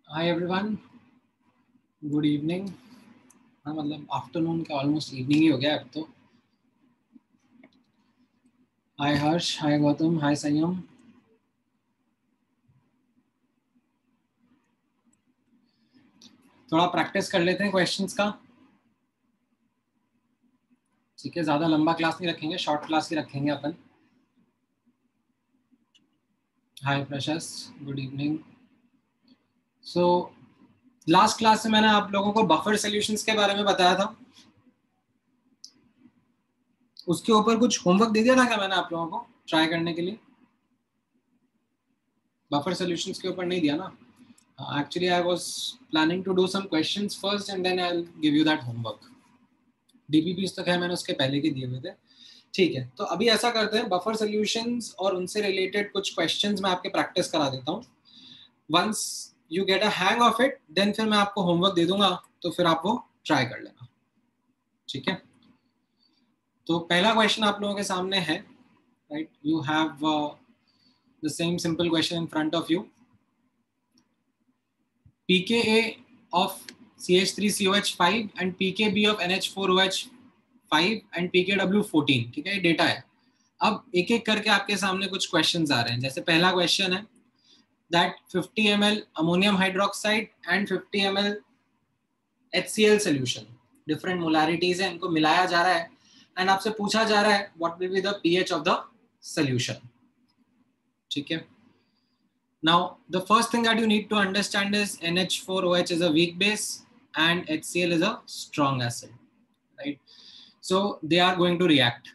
Hi everyone, good evening. हाँ, मतलब afternoon का ऑलमोस्ट इवनिंग ही हो गया अब तो। हाय हर्ष, हाय गौतम, हाय संयम। थोड़ा प्रैक्टिस कर लेते हैं क्वेश्चंस का। ठीक है, ज़्यादा लंबा क्लास नहीं रखेंगे, शॉर्ट क्लास ही रखेंगे अपन। हाय प्रशस्त, good evening. So last class में मैंने आप लोगों को बफर सॉल्यूशंस के बारे में बताया था। उसके ऊपर कुछ होमवर्क दे दिया था क्या मैंने आप लोगों को ट्राई करने के लिए? बफर सॉल्यूशंस के ऊपर नहीं दिया ना? Actually, I was planning to do some questions first and then I'll give you that homework. डीबीपीज तो खैर मैंने उसके पहले के दिए हुए थे। ठीक है, तो अभी ऐसा करते हैं, बफर सॉल्यूशंस और उनसे रिलेटेड कुछ क्वेश्चंस मैं आपके प्रैक्टिस करा देता हूँ। Once you get a hang of it, then फिर मैं आपको होमवर्क दे दूंगा, तो फिर आप वो ट्राई कर लेना। ठीक है, तो पहला क्वेश्चन आप लोगों के सामने है। Right, you have the same simple question in front of you. pKa of CH3COH5 and pKb of NH4OH5 and pKw14। ठीक है, ये डेटा है। अब एक एक करके आपके सामने कुछ क्वेश्चंस आ रहे हैं। जैसे पहला क्वेश्चन है that 50 ml ammonium hydroxide and 50 ml HCl solution, different molarities है, इनको मिलाया जा रहा है एंड आपसे पूछा जा रहा है what will be the pH of the solution. ठीक है, now the first thing that you need to understand is NH4OH is a weak base and HCl is a strong acid, right? So they are going to react.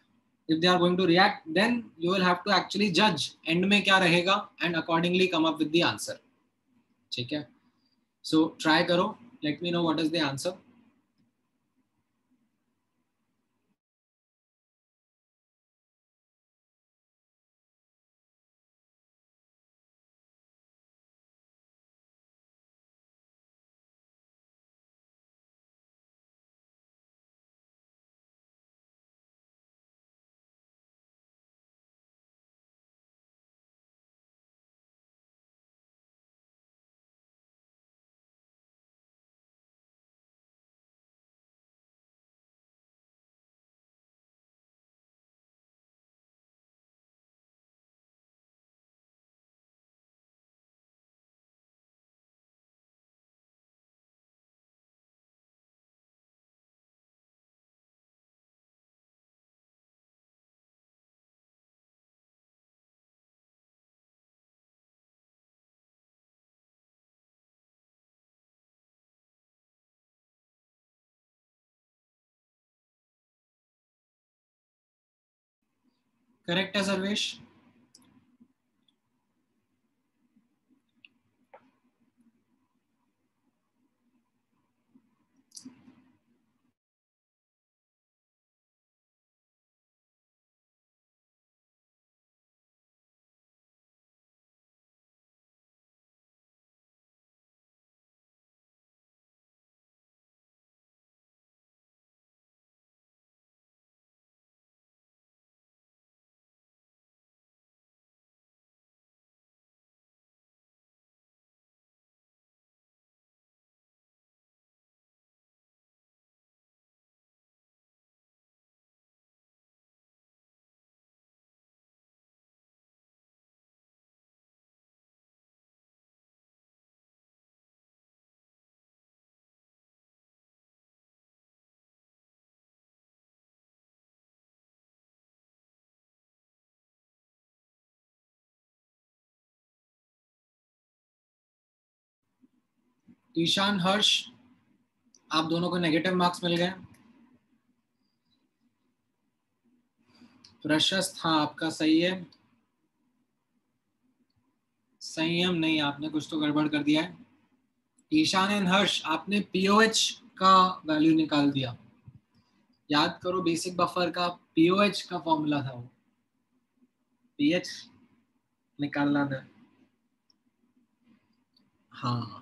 If they are going to react, then you will have to actually judge end में क्या रहेगा and accordingly come up with the answer. ठीक है, so try करो, let me know what is the answer. Correct है सर्वेश? ईशान, हर्ष, आप दोनों को नेगेटिव मार्क्स मिल गए। प्रशस्त, हाँ आपका सही है। संयम नहीं, आपने कुछ तो गड़बड़ कर दिया है। ईशान एंड हर्ष, आपने पीओएच का वैल्यू निकाल दिया। याद करो, बेसिक बफर का पीओएच का फॉर्मूला था वो, पीएच निकालना था। हाँ,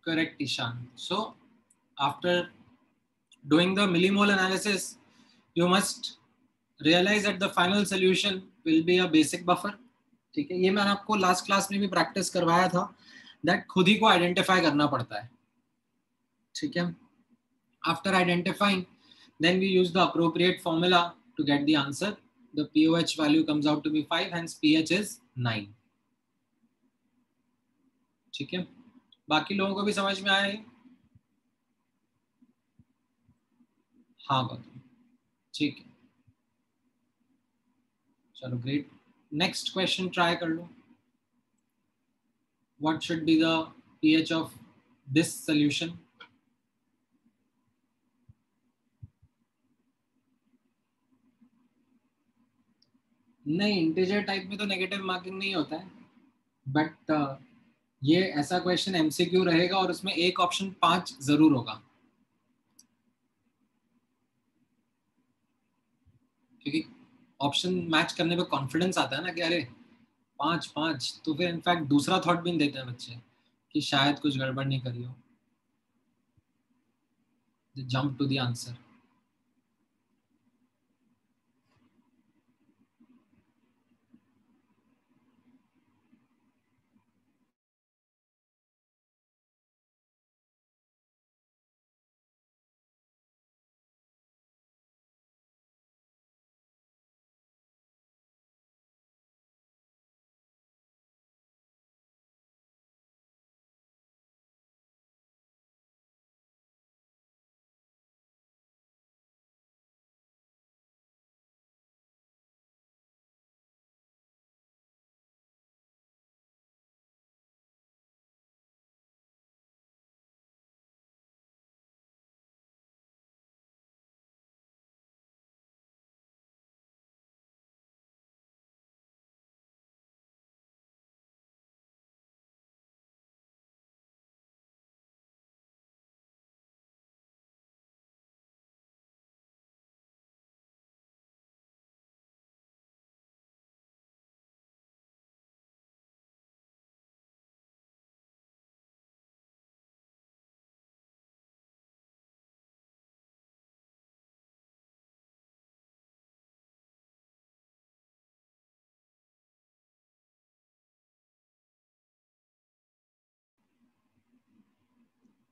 Correct, Ishan. So after doing the millimole analysis, you must realize that the final solution will be a basic buffer. ठीक है, ये मैंने आपको लास्ट क्लास में भी प्रैक्टिस करवाया था, दैट खुद ही को आइडेंटिफाई करना पड़ता है. ठीक है, after identifying then we use the appropriate formula to get the answer. The pOH value comes out to be 5, hence pH is 9. ठीक है, बाकी लोगों को भी समझ में आया है? हाँ गौतम, ठीक है, चलो ग्रेट. नेक्स्ट क्वेश्चन ट्राई कर लो. What should be the pH of this solution? नहीं, इंटीजर टाइप में तो नेगेटिव मार्किंग नहीं होता है, बट ये ऐसा क्वेश्चन एमसीक्यू रहेगा और उसमें एक ऑप्शन 5 जरूर होगा, क्योंकि ऑप्शन मैच करने पे कॉन्फिडेंस आता है ना कि अरे 5 5, तो फिर इनफैक्ट दूसरा थॉट भी नहीं देते हैं बच्चे कि शायद कुछ गड़बड़ नहीं करी हो. Jump to the answer.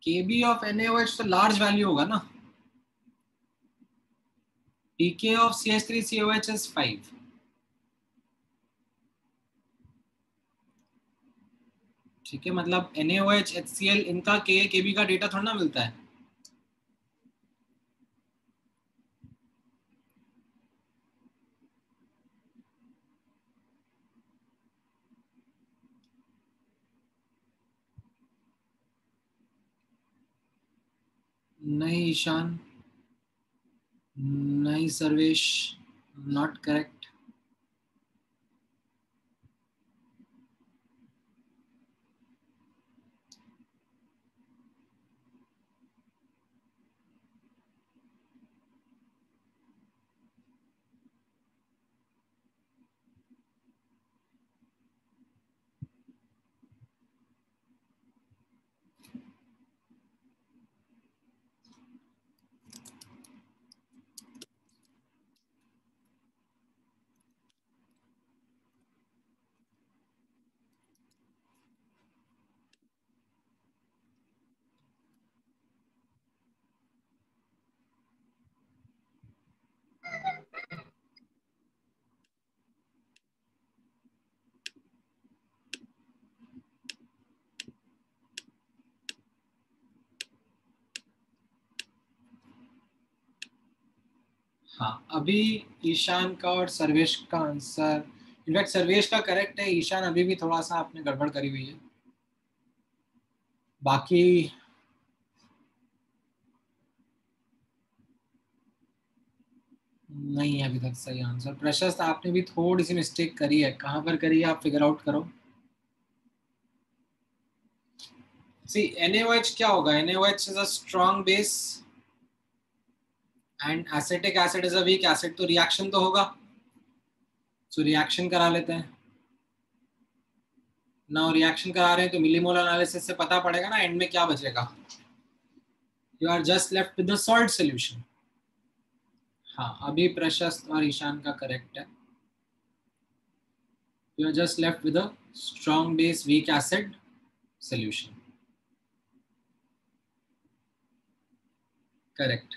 Kb of NaOH तो लार्ज वैल्यू होगा ना. pK of CH3COH is 5. ठीक है, मतलब NaOH HCl इनका Ka Kb का डेटा थोड़ा ना मिलता है. नहीं ईशान, नहीं सर्वेश, नॉट करेक्ट. हाँ, अभी ईशान का और सर्वेश का आंसर, इनफैक्ट सर्वेश का करेक्ट है. ईशान अभी भी थोड़ा सा आपने गड़बड़ करी हुई है. बाकी नहीं है अभी तक सही आंसर. प्रशस्त, आपने भी थोड़ी सी मिस्टेक करी है. कहाँ पर करी है आप फिगर आउट करो. सी NaOH क्या होगा? NaOH is a strong base and acetic acid is a weak acid, तो रिएक्शन तो होगा. सो रिएक्शन करा लेते हैं. ना रिएक्शन करा रहे हैं तो मिलीमोल एनालिसिस से पता पड़ेगा ना एंड में क्या बचेगा. You are just left with the salt solution. हाँ, अभी प्रशस्त और ईशान का करेक्ट है. You are just left with a strong base weak acid solution. Correct.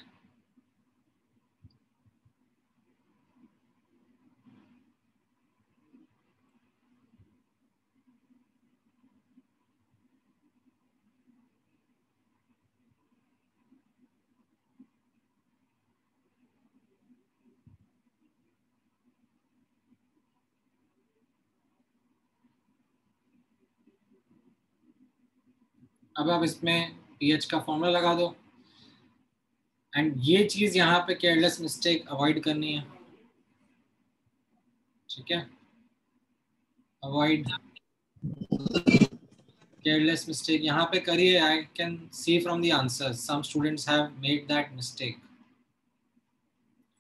अब आप इसमें पीएच का फॉर्मूला लगा दो एंड ये चीज यहाँ पे केयरलेस मिस्टेक अवॉइड करनी है. ठीक है, अवॉइड केयरलेस मिस्टेक यहाँ पे करिए. I can see from the answers some students have made that mistake.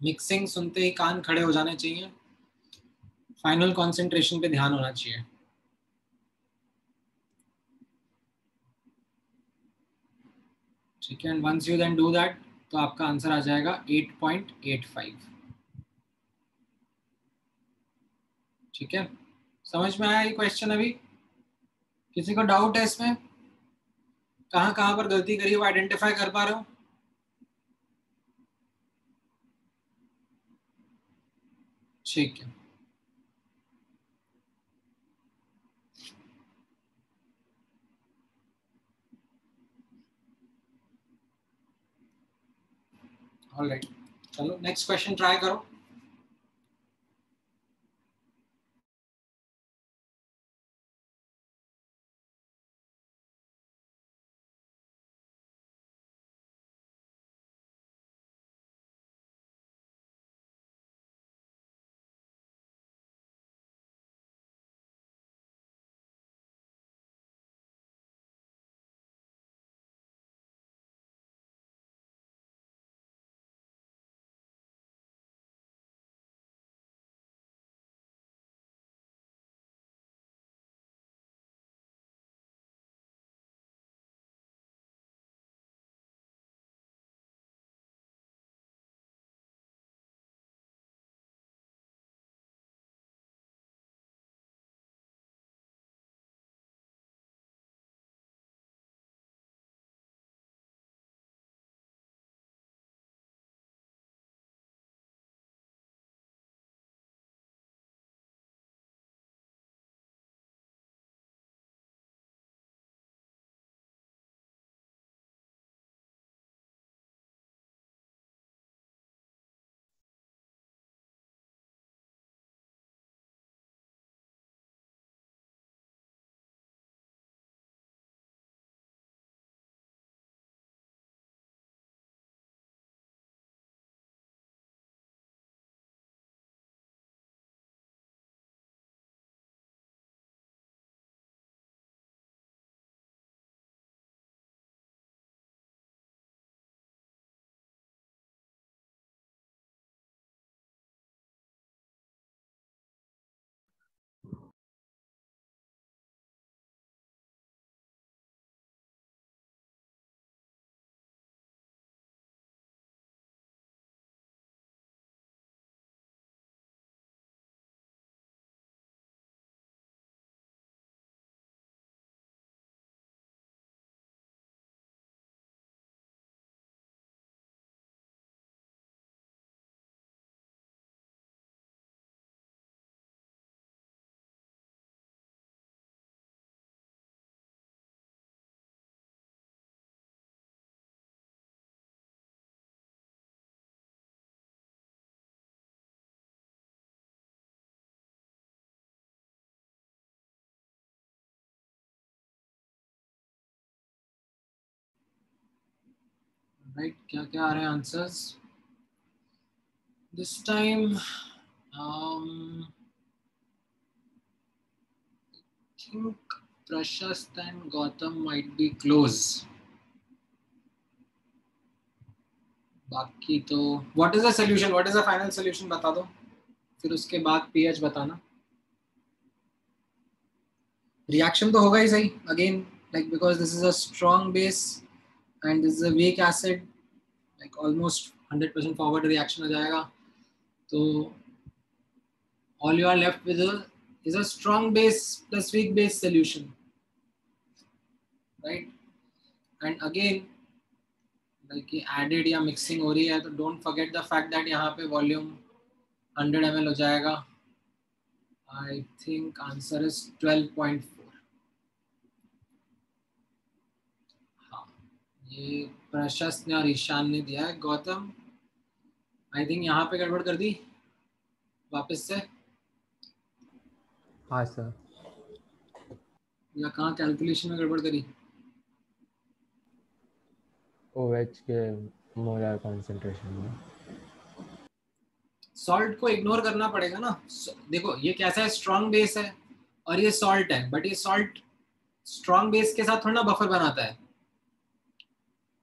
Mixing सुनते ही कान खड़े हो जाने चाहिए. फाइनल कंसंट्रेशन पे ध्यान होना चाहिए. ठीक है, and once you then do that तो आपका आंसर आ जाएगा 8.85. ठीक है, समझ में आया ये क्वेश्चन? अभी किसी को डाउट है इसमें? कहाँ कहाँ पर गलती करी वो आइडेंटिफाई कर पा रहे हो? ठीक है. ऑलराइट, चलो नेक्स्ट क्वेश्चन ट्राई करो. राइट, क्या क्या आ रहे हैं answers this time? think Prashast and Gautam might be close. बाकी तो what is the solution, what is the final solution बता दो, फिर उसके बाद पीएच बताना. रिएक्शन तो होगा ही सही again, like because this is a strong base and this is a weak acid, like almost 100% forward reaction हो जाएगा. तो all you are left with is a strong base plus weak base solution, right? And again, like added या mixing हो रही है तो don't forget the fact that यहाँ पे volume 100 ml हो जाएगा. I think answer is 12.4. हाँ, ये प्रशस्त ने और ईशान ने दिया है. गौतम आई थिंक यहाँ पे गड़बड़ कर दी वापस से. हाँ सर. या कहाँ कैलकुलेशन में गड़बड़ करी? OH के मोलर कॉन्सेंट्रेशन में. सॉल्ट को इग्नोर करना पड़ेगा ना. देखो ये कैसा है, स्ट्रॉन्ग बेस है और ये सॉल्ट है, बट ये सॉल्ट स्ट्रॉन्ग बेस के साथ थोड़ा ना बफर बनाता है.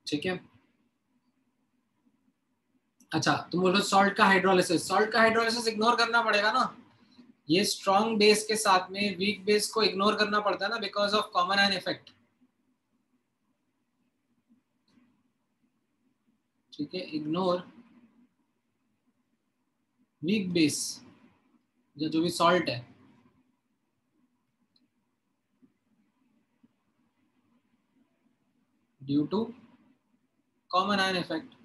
ठीक है. अच्छा तुम बोलो सॉल्ट का हाइड्रोलिसिस, सॉल्ट का हाइड्रोलिसिस इग्नोर करना पड़ेगा ना. ये स्ट्रॉन्ग बेस के साथ में वीक बेस को इग्नोर करना पड़ता है ना, because of common ion effect. ठीक है, इग्नोर वीक बेस या जो भी सॉल्ट है due to common ion effect.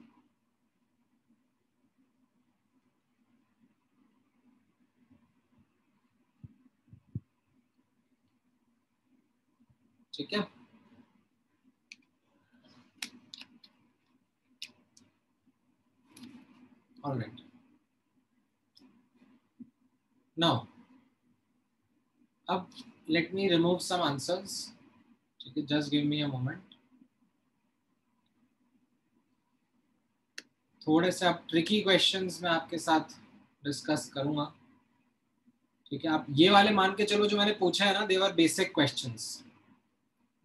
ठीक है. ऑलराइट, नाउ अब let me remove some answers. ठीक है, just give me a moment. थोड़े से अब ट्रिकी क्वेश्चंस मैं आपके साथ डिस्कस करूंगा. ठीक है, आप ये वाले मान के चलो जो मैंने पूछा है ना, they were basic questions,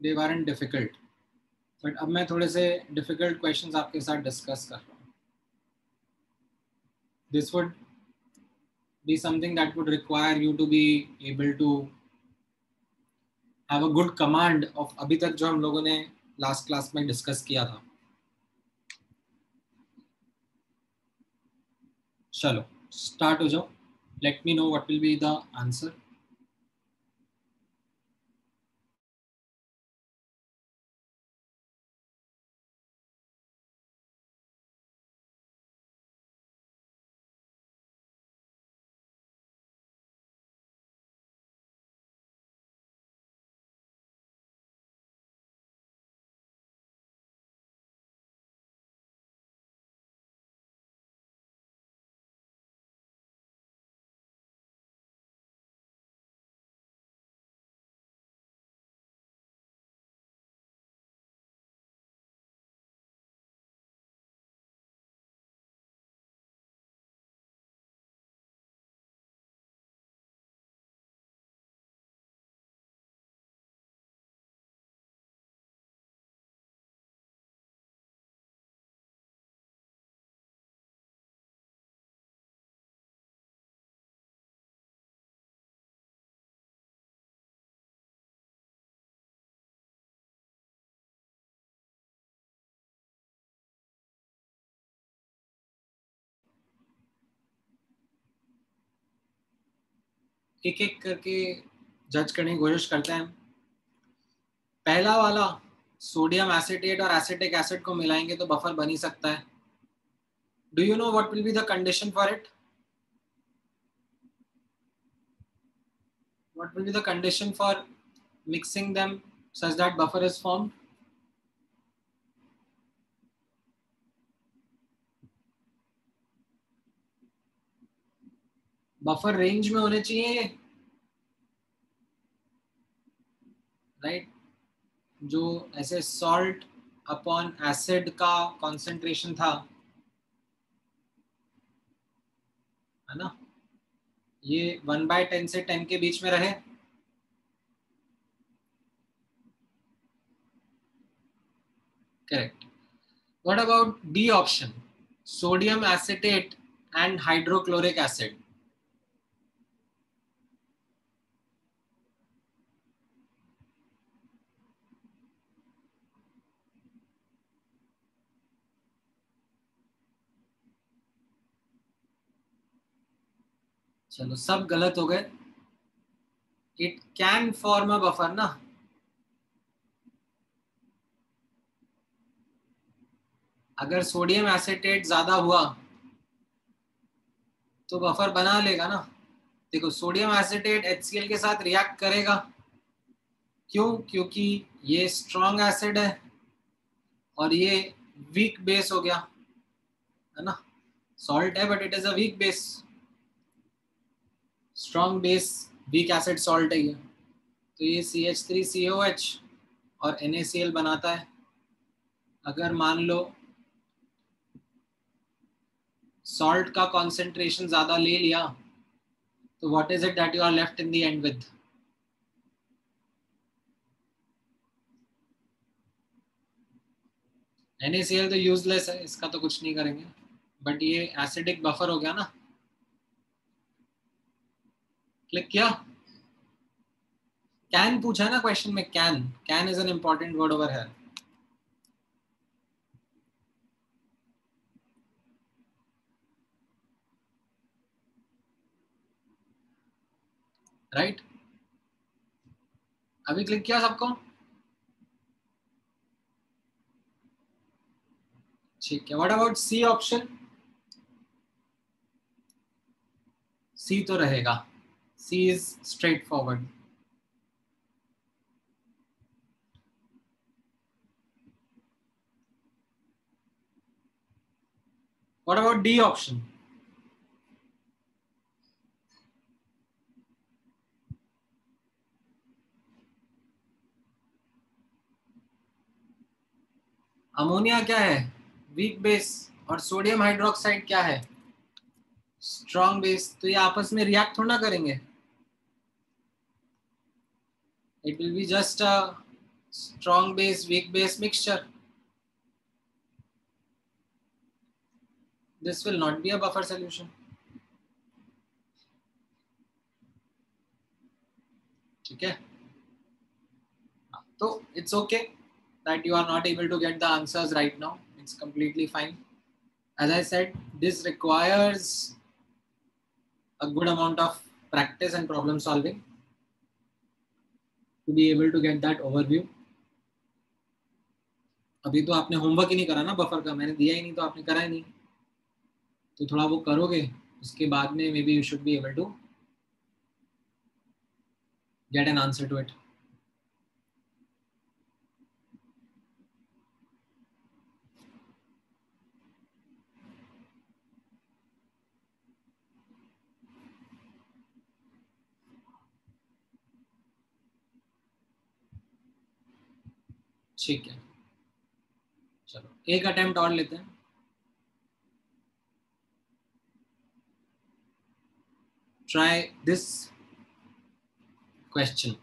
they weren't difficult. But अब मैं थोड़े से डिफिकल्ट क्वेश्चंस आपके साथ डिस्कस कर रहा हूँ. This would be something that would require you to be able to have a good command of अभी तक जो हम लोगों ने लास्ट क्लास में डिस्कस किया था. चलो स्टार्ट हो जाओ. Let me know what will be the answer. एक एक करके जज करने की कोशिश करते हैं. पहला वाला, सोडियम एसिटेट और एसिटिक एसिड को मिलाएंगे तो बफर बन ही सकता है. Do you know what will be the condition for it? What will be the condition for mixing them such that buffer is formed? Buffer range में होने चाहिए, राइट? जो ऐसे सॉल्ट अपॉन एसिड का कॉन्सेंट्रेशन था, है ना, ये 1/10 से 10 के बीच में रहे. Correct. What about D option, sodium acetate and hydrochloric acid? चलो सब गलत हो गए. It can form a buffer ना. अगर सोडियम एसिटेट ज्यादा हुआ तो बफर बना लेगा ना. देखो सोडियम एसिटेट HCl के साथ रिएक्ट करेगा. क्यों? क्योंकि ये स्ट्रॉन्ग एसिड है और ये वीक बेस हो गया है ना. सॉल्ट है but it is a weak base. Strong base weak acid salt है ये. तो ये CH3COH और NaCl बनाता है. अगर मान लो सॉल्ट का कॉन्सेंट्रेशन ज्यादा ले लिया तो what is it that you are left in the end with? NaCl तो यूजलेस है, इसका तो कुछ नहीं करेंगे. बट ये एसिडिक बफर हो गया ना. क्लिक किया. कैन पूछा है ना क्वेश्चन में. Can can is an important word over है. राइट. अभी क्लिक किया सबको. ठीक है. What about C option? C तो रहेगा. C is straightforward. What about D option? Ammonia क्या है? Weak base. और सोडियम हाइड्रोक्साइड क्या है? Strong base. तो ये आपस में रिएक्ट थोड़ा ना करेंगे. It will be just a strong base weak base mixture. This will not be a buffer solution. ठीक है. तो it's okay that you are not able to get the answers right now. It's completely fine. As I said, this requires a good amount of practice and problem solving to be able to get that overview. अभी तो आपने homework ही नहीं करा ना buffer का. मैंने दिया ही नहीं तो आपने करा ही नहीं. तो थोड़ा वो करोगे उसके बाद में may be you should be able to get an answer to it. ठीक है. चलो एक अटेम्प्ट और लेते हैं. Try this question.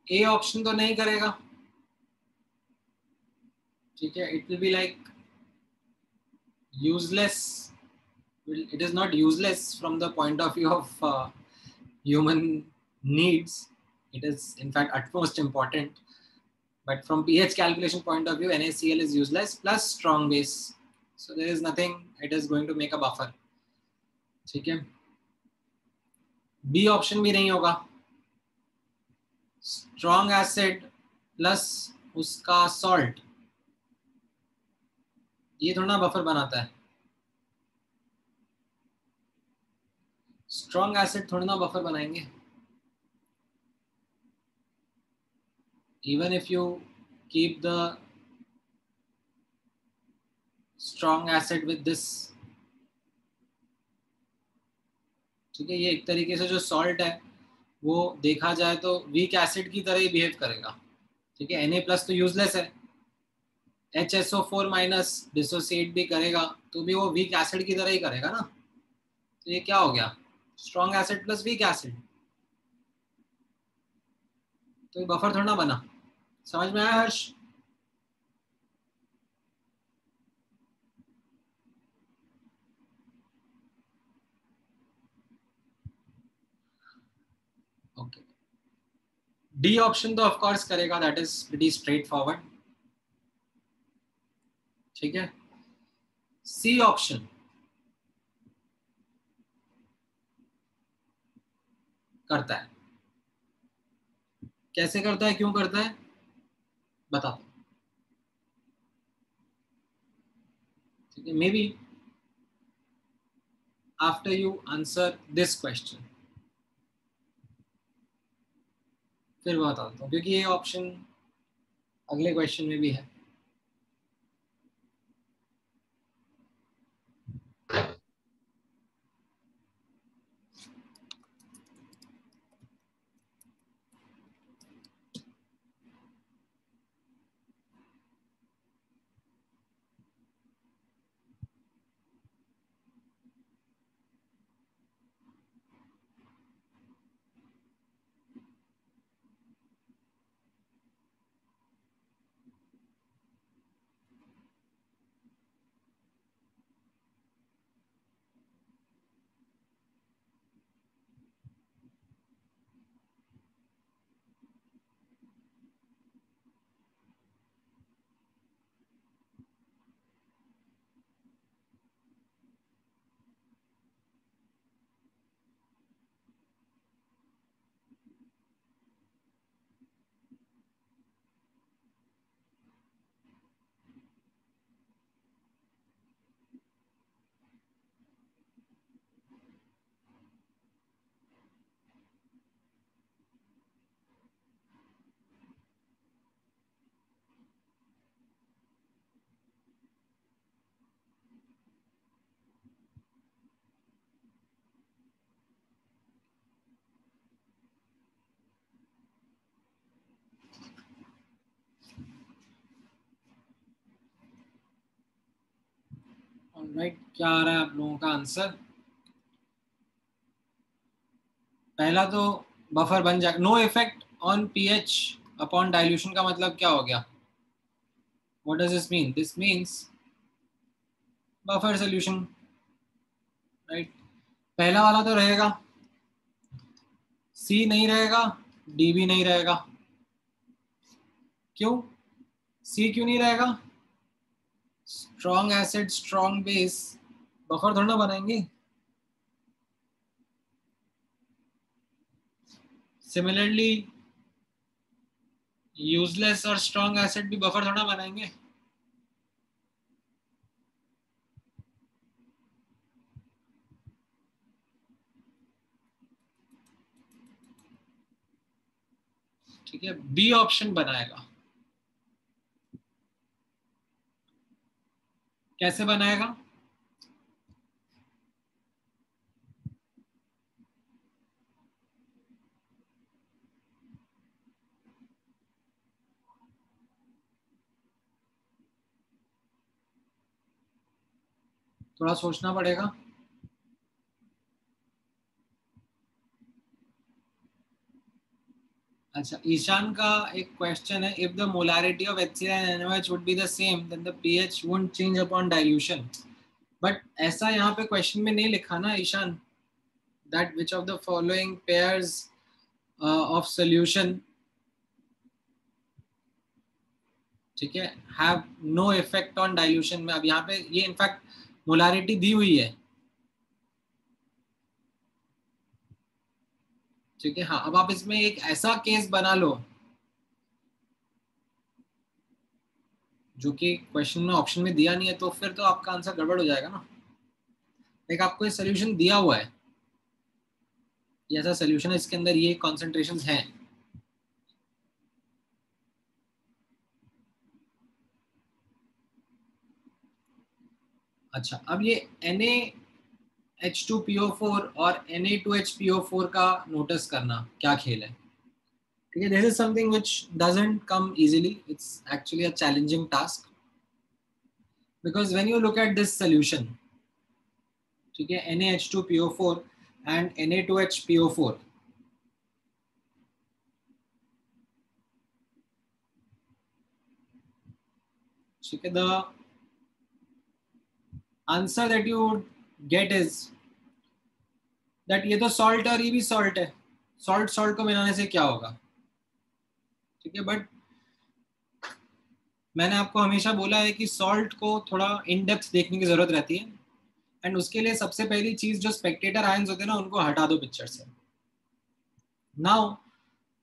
A option तो नहीं करेगा. ठीक है. It will be like useless. It is not useless from the point of view of human needs. It is in fact utmost important. But from pH calculation point of view, NaCl is useless plus strong base. so there is nothing it is going to make a buffer. ठीक है, B option भी नहीं होगा. Strong acid plus उसका salt, ये थोड़ा buffer बनाता है. स्ट्रॉन्ग एसिड थोड़ा ना बफर बनाएंगे. Even if you keep the strong acid with this, ठीक है, ये एक तरीके से जो सॉल्ट है वो देखा जाए तो वीक एसिड की तरह ही बिहेव करेगा. ठीक है, Na+ तो यूजलेस है, HSO4- डिसोसिएट भी करेगा तो भी वो वीक एसिड की तरह ही करेगा ना. तो ये क्या हो गया, strong acid plus weak acid. तो ये बफर थोड़ा ना बना. समझ में आया हर्ष? ओके, डी ऑप्शन तो ऑफ कोर्स करेगा, that is pretty straight forward. ठीक है, सी ऑप्शन करता है. कैसे करता है, क्यों करता है, बता. ठीक है, may be after you answer this question फिर बता देता हूँ, क्योंकि ये ऑप्शन अगले क्वेश्चन में भी है. ऑलराइट, क्या आ रहा है आप लोगों का आंसर? पहला तो बफर बन जाएगा. No effect on pH upon dilution का मतलब क्या हो गया? What does this mean? This means buffer solution, right. पहला वाला तो रहेगा, सी नहीं रहेगा, डी भी नहीं रहेगा. क्यों सी क्यों नहीं रहेगा? Strong acid strong base buffer थोड़ा ना बनाएंगे. सिमिलरली यूजलेस और स्ट्रॉन्ग एसिड भी बफर थोड़ा बनाएंगे. ठीक है, बी ऑप्शन बनाएगा. कैसे बनाएगा? थोड़ा सोचना पड़ेगा. अच्छा, ईशान का एक क्वेश्चन है, if the molarity of HCl and NaOH would be the same then the pH won't change upon dilution. But ऐसा यहाँ पे क्वेश्चन में नहीं लिखा ना Ishaan, that which of the following pairs of solution ठीक है, have no effect on dilution में। अब यहाँ पे ये इनफैक्ट मोलारिटी दी हुई है, ठीक है। हाँ, अब आप इसमें एक ऐसा केस बना लो जो कि क्वेश्चन में ऑप्शन में दिया नहीं है, तो फिर तो आपका आंसर गड़बड़ हो जाएगा ना। एक आपको ये सोल्यूशन दिया हुआ है, ये ऐसा सोल्यूशन है, इसके अंदर ये कॉन्सेंट्रेशन हैं। अच्छा, अब ये Na H2PO4 और Na2HPO4 का नोटिस करना क्या खेल है, ठीक है। This is something which doesn't come easily, it's actually a challenging task, because when you look at this solution, ठीक है, Na H2PO4 एंड Na2HPO4, ठीक है, the answer that you get is that ये तो सॉल्ट है और ये भी सॉल्ट है, सॉल्ट सॉल्ट को मिलाने से क्या होगा, ठीक है। बट मैंने आपको हमेशा बोला है कि सॉल्ट को थोड़ा इन डेप्थ देखने की जरूरत रहती है, एंड उसके लिए सबसे पहली चीज जो स्पेक्टेटर आयंस होते हैं ना, उनको हटा दो पिक्चर से। Now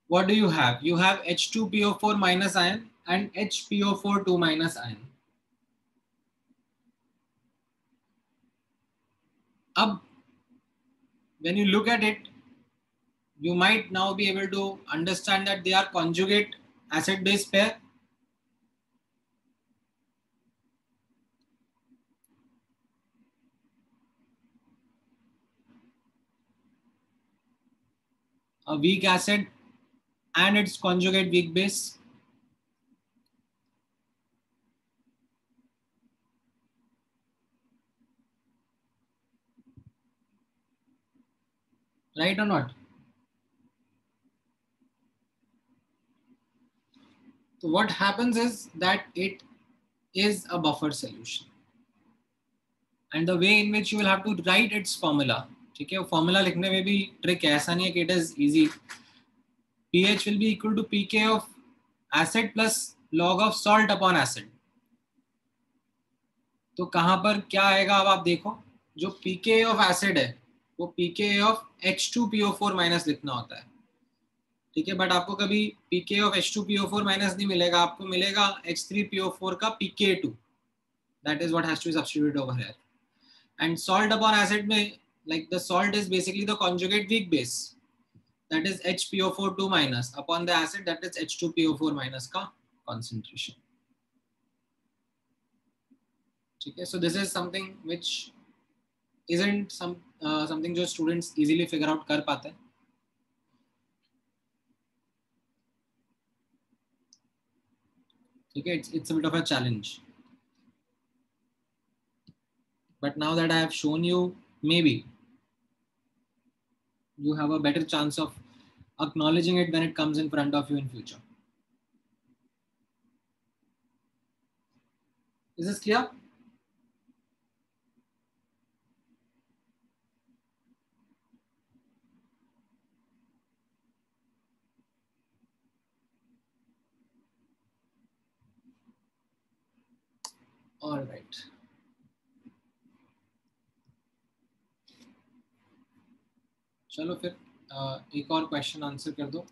what do you have? You have H2PO4 minus ion and HPO4 2 minus ion. Ab, when you look at it, you might now be able to understand that they are conjugate acid base pair. A weak acid and its conjugate weak base. Right or not? So what happens is that it is a buffer solution. And the way in which you will have to write its formula, ठीक है, formula लिखने में भी trick है, ऐसा नहीं है कि it is easy. pH will be equal to pK of acid plus log of salt upon acid. तो कहां पर क्या आएगा, अब आप देखो, जो pK ऑफ एसिड है वो pK ऑफ H2PO4 माइनस लिखना होता है, ठीक है। बट आपको कभी pK ऑफ H2PO4 माइनस नहीं मिलेगा, आपको मिलेगा H3PO4 का pK2, that is what has to be substituted over here. And salt upon acid में, like the salt is basically the conjugate weak base, that is HPO4 2 minus upon the acid, that is H2PO4 minus का concentration, ठीक है। So this is something which isn't something जो students easily figure out कर पाते हैं, ठीक है। It's a bit of a challenge, but now that I have shown you, maybe you have a better chance of acknowledging it when it comes in front of you in future. Is this clear? All right. चलो फिर एक और question answer कर दो।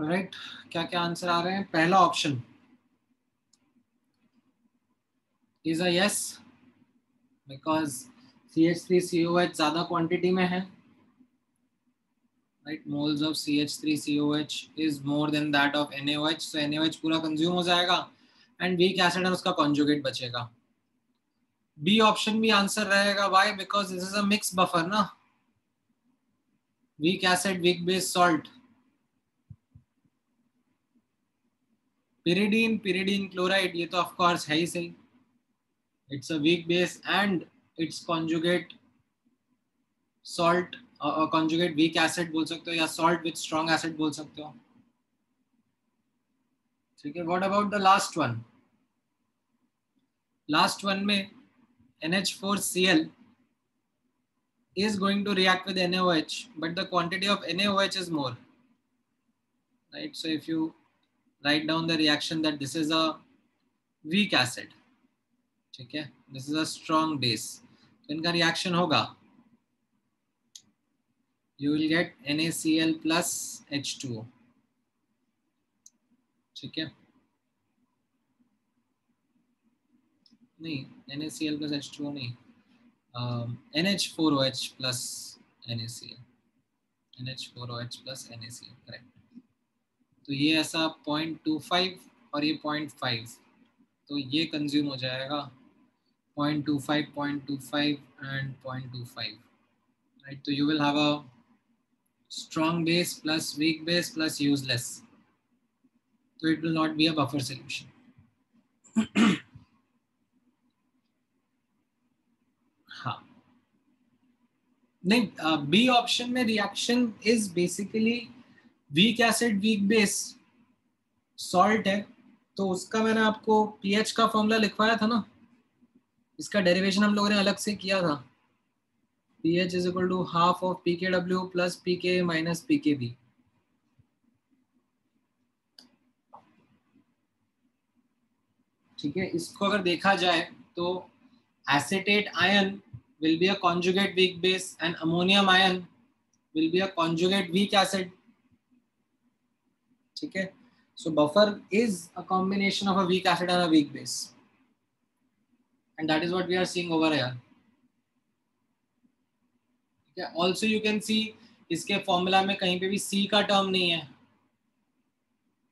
Right, क्या क्या answer आ रहे हैं? पहला option is a yes, because CH3COH ज्यादा क्वांटिटी में है. Right, moles of CH3COH is more than that of NaOH, so NaOH पूरा कंज्यूम हो जाएगा एंड वीक एसिड और उसका कॉन्जुगेट बचेगा. बी ऑप्शन भी आंसर रहेगा. Why? Because this is a mix buffer ना. Weak acid, weak base, salt. pyridine, pyridine chloride, ये तो ऑफ कोर्स है ही सही. It's a weak base and it's conjugate salt, conjugate weak acid बोल सकते हो या सॉल्ट विद स्ट्रॉन्ग एसिड बोल सकते हो. ठीक है. What about the last one? Last one में NH4Cl is going to react with NaOH, but the quantity of NaOH is more. Right? So if you write down the reaction that this is a weak acid, ठीक है, this is a strong base, तो इनका reaction होगा, you will get NaCl plus H2O. ठीक है. नहीं, NaCl plus H2O नहीं, NH4OH plus NaCl, NH4OH plus NaCl, correct. तो ये ऐसा 0.25 और ये 0.5, तो ये कंज्यूम हो जाएगा 0.25, 0.25 and 0.25. Right, so you will have a strong base plus weak base plus useless, so it will not be a buffer solution. हाँ, नहीं, बी ऑप्शन में reaction is basically weak acid weak base salt है, तो उसका मैंने आपको pH का formula लिखवाया था ना, इसका डेरिवेशन हम लोगों ने अलग से किया था. pH is equal to half of pKw plus pK minus pKb. ठीक है. इसको अगर देखा जाए तो acetate ion will be a conjugate weak base and ammonium ion will be a conjugate weak acid. ठीक है. So buffer is a combination of a weak acid and a weak base, and that is what we are seeing over here. ठीक है. Also you can see इसके formula में कहीं पे भी C का टर्म नहीं है.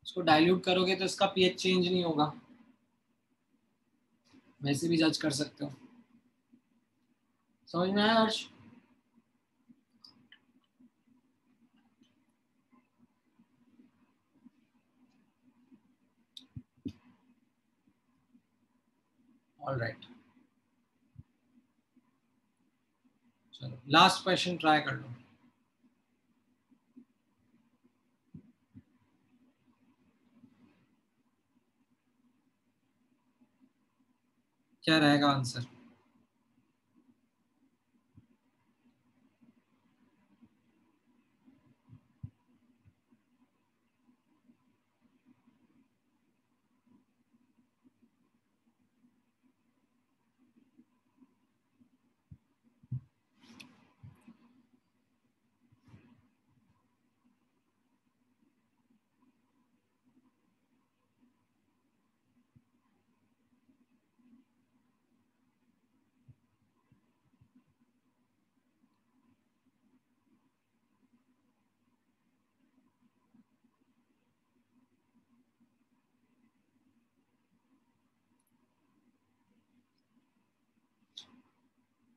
इसको डाइल्यूट करोगे तो इसका pH चेंज नहीं होगा, वैसे भी जज कर सकते हो. समझ में आया हर्ष? ऑल राइट, चलो लास्ट क्वेश्चन ट्राई कर लो. क्या रहेगा आंसर?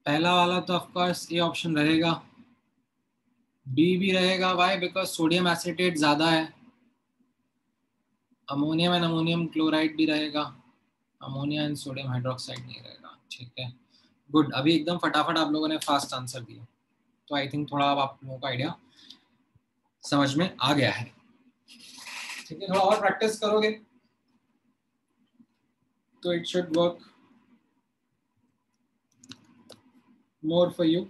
पहला वाला तो ऑफ कोर्स ये ऑप्शन रहेगा. बी भी रहेगा. व्हाई? बिकॉज सोडियम एसिटेट ज्यादा है. अमोनियम एंड अमोनियम क्लोराइड भी रहेगा. अमोनिया एंड सोडियम हाइड्रोक्साइड नहीं रहेगा. ठीक है, गुड. अभी एकदम फटाफट आप लोगों ने फास्ट आंसर दिया, तो आई थिंक थोड़ा अब आप लोगों का आइडिया समझ में आ गया है. ठीक है, थोड़ा और प्रैक्टिस करोगे तो it should work more for you.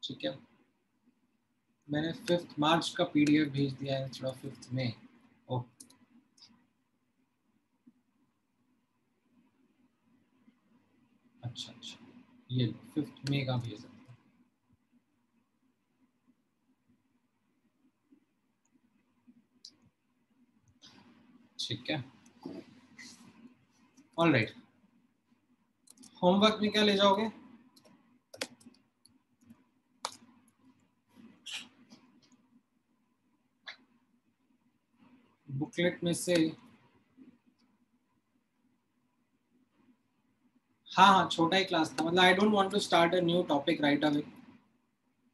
ठीक है, मैंने 5 मार्च का PDF भेज दिया है, थोड़ा 5 में. ओ, अच्छा अच्छा, ये 5 मई का भेज दिया. ठीक है, ऑलराइट। होमवर्क में क्या ले जाओगे? बुकलेट में से हाँ हाँ, छोटा ही क्लास था, मतलब I don't want to start a new topic right away.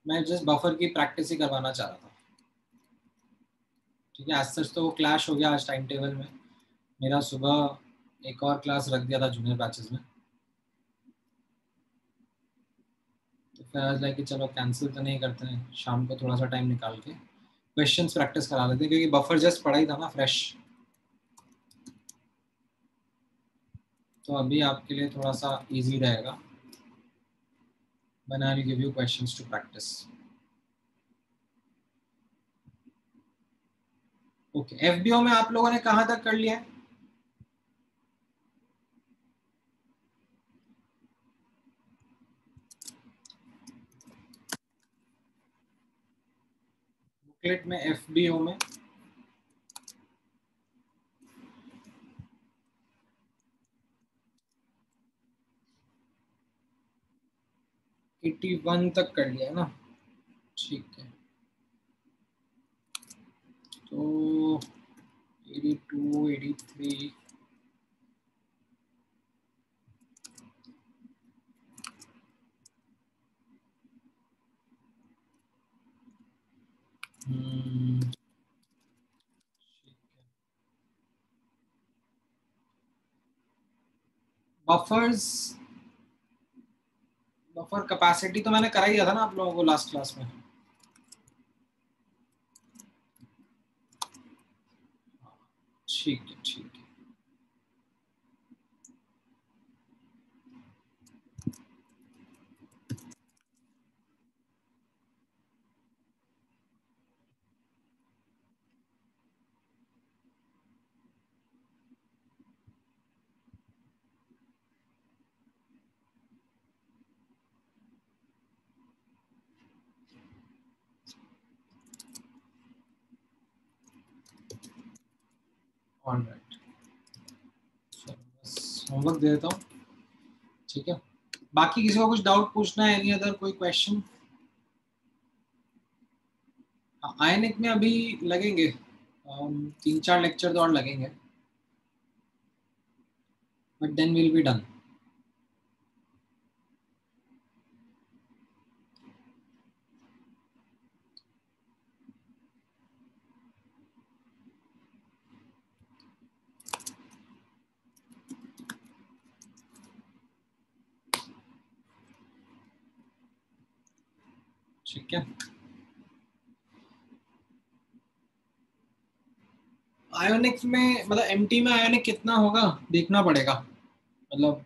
मैं जस्ट बफर की प्रैक्टिस ही करवाना चाह रहा था। ठीक है, आज सच तो वो क्लैश हो गया आज टाइम टेबल में। मेरा सुबह एक और क्लास रख दिया था जूनियर बैचेस में, तो फिर आज लाइक कि चलो कैंसिल तो नहीं करते हैं, शाम को थोड़ा सा टाइम निकाल के क्वेश्चंस प्रैक्टिस करा लेते हैं, क्योंकि बफर जस्ट पढ़ा ही था ना फ्रेश। तो अभी आपके लिए थोड़ा सा इजी रहेगा, when I'll give you questions to practice. Okay, FBO में आप लोगों ने कहाँ तक कर लिया है? बुकलेट में एफबीओ में एटी वन तक कर लिया है ना? ठीक है, तो 82, 83, बफर्स, बफर कैपेसिटी तो मैंने करा ही था ना आप लोगों को लास्ट क्लास में। ठीक है ठीक है, ऑलराइट, बस होमवर्क दे देता हूँ। ठीक है, बाकी किसी को कुछ डाउट पूछना है, एनी अदर कोई क्वेश्चन? आयनिक में अभी लगेंगे 3-4 लेक्चर तो और लगेंगे, but then will be done. ठीक है, आयोनिक में मतलब एमटी में आयोनिक कितना होगा देखना पड़ेगा, मतलब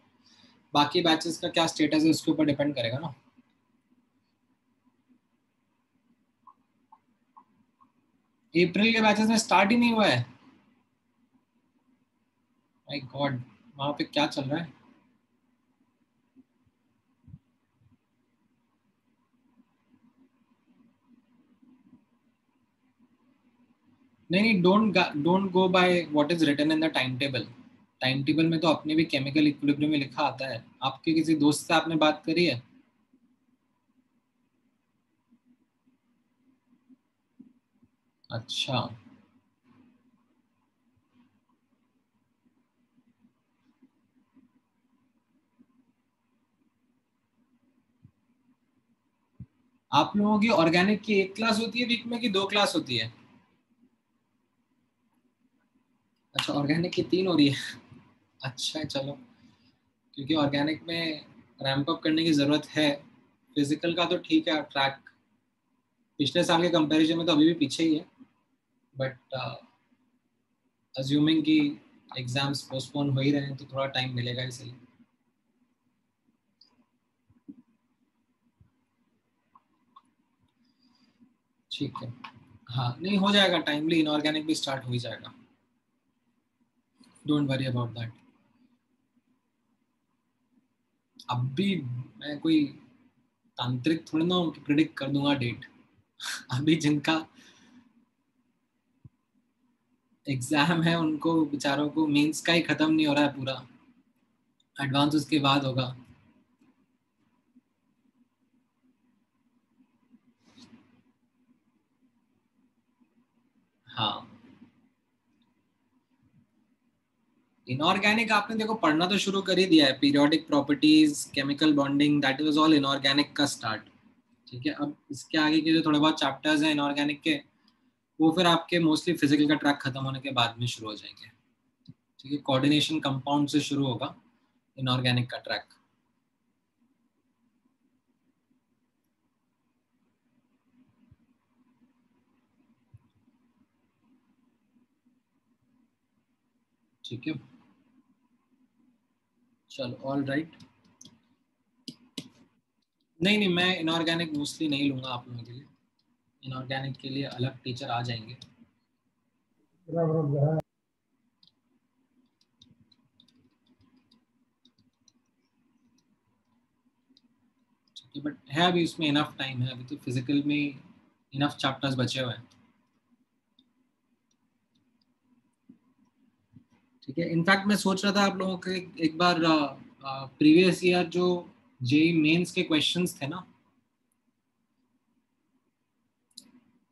बाकी बैचेस का क्या स्टेटस है उसके ऊपर डिपेंड करेगा ना। अप्रैल के बैचेस में स्टार्ट ही नहीं हुआ है, माय गॉड, वहां पे क्या चल रहा है? नहीं नहीं, don't go by what is written in the time table. Time table में तो अपने भी केमिकल इक्विलिब्रियम में लिखा आता है। आपके किसी दोस्त से आपने बात करी है? अच्छा, आप लोगों की ऑर्गेनिक की एक क्लास होती है वीक में कि 2 क्लास होती है? अच्छा, ऑर्गेनिक की 3 हो रही है। अच्छा चलो, क्योंकि ऑर्गेनिक में रैंप अप करने की ज़रूरत है। फिजिकल का तो ठीक है, ट्रैक पिछले साल के कंपैरिजन में तो अभी भी पीछे ही है, बट अज्यूमिंग कि एग्जाम्स पोस्टपोन हो ही रहे हैं तो थोड़ा टाइम मिलेगा ही सही। ठीक है, हाँ नहीं हो जाएगा टाइमली, इनऑर्गेनिक भी स्टार्ट हो ही जाएगा, डोंट वरी अबाउट दैट। अब भी मैं कोई तांत्रिक थोड़ी ना हूँ कि प्रिडिक्ट कर दूंगा डेट। अभी जिनका एग्जाम है उनको बेचारों को, मेंस का ही खत्म नहीं हो रहा है पूरा, एडवांस उसके बाद होगा। हाँ, इनऑर्गेनिक आपने देखो पढ़ना तो शुरू कर ही दिया है, periodic properties, chemical bonding, that was all inorganic का स्टार्ट। ठीक है, अब इसके आगे के जो थोड़े बहुत चैप्टर्स हैं इनऑर्गेनिक के, वो फिर आपके मोस्टली फिजिकल का ट्रैक खत्म होने के बाद में शुरू हो जाएंगे। ठीक है, कोऑर्डिनेशन कंपाउंड से शुरू होगा इनऑर्गेनिक का ट्रैक। ठीक है, चलो ऑल राइट। नहीं नहीं, मैं इनऑर्गेनिक मोस्टली नहीं लूंगा आप लोगों के लिए, इनऑर्गेनिक के लिए अलग टीचर आ जाएंगे। ठीक है, बट है अभी उसमें इनफ टाइम है, अभी तो फिजिकल में इनफ चैप्टर्स बचे हुए हैं। ठीक है, इनफैक्ट मैं सोच रहा था आप लोगों के एक बार प्रीवियस ईयर जो जेई मेंस के क्वेश्चंस थे ना,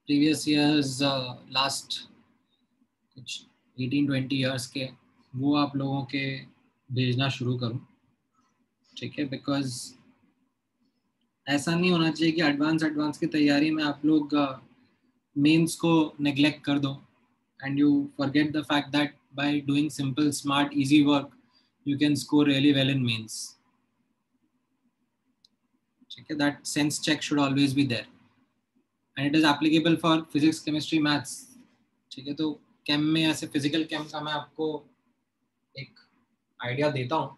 प्रीवियस ईयर्स लास्ट कुछ 18-20 ईयर्स के, वो आप लोगों के भेजना शुरू करूं। ठीक है, बिकॉज ऐसा नहीं होना चाहिए कि एडवांस एडवांस की तैयारी में आप लोग मेंस को नेग्लेक्ट कर दो, and you forget the fact that by doing simple smart easy work you can score really well in mains. ठीक है, that sense check should always be there and it is applicable for physics chemistry maths. ठीक है, तो केम में ऐसे physical केम का मैं आपको एक आइडिया देता हूँ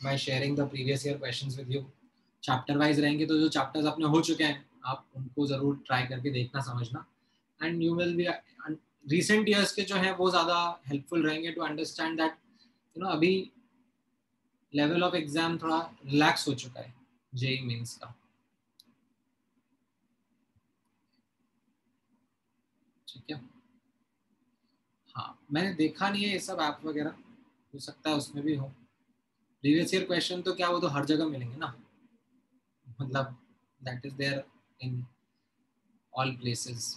by sharing the previous year questions with you. Chapter wise रहेंगे, तो जो चैप्टर्स अपने हो चुके हैं आप उनको जरूर ट्राई करके देखना समझना, and you will be, recent years के जो है वो ज़्यादा हेल्पफुल रहेंगे टू अंडरस्टैंड दैट अभी लेवल ऑफ एग्जाम थोड़ा रिलैक्स हो चुका है जेई मेंस का। ठीक है, हाँ मैंने देखा नहीं है ये सब ऐप वगैरह, हो सकता है उसमें भी हो। प्रीवियस ईयर क्वेश्चन तो क्या, वो तो हर जगह मिलेंगे ना, मतलब that is there in all places.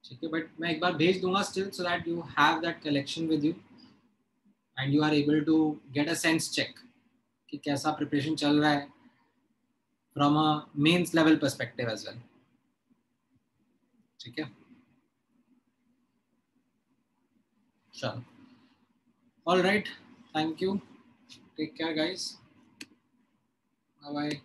ठीक है, बट मैं एक बार भेज दूंगा still, so that you have that collection with you and you are able to get a sense check कि कैसा प्रिपरेशन चल रहा है from a mains level perspective as well. ठीक है, चलो all right, thank you, take care guys, bye bye.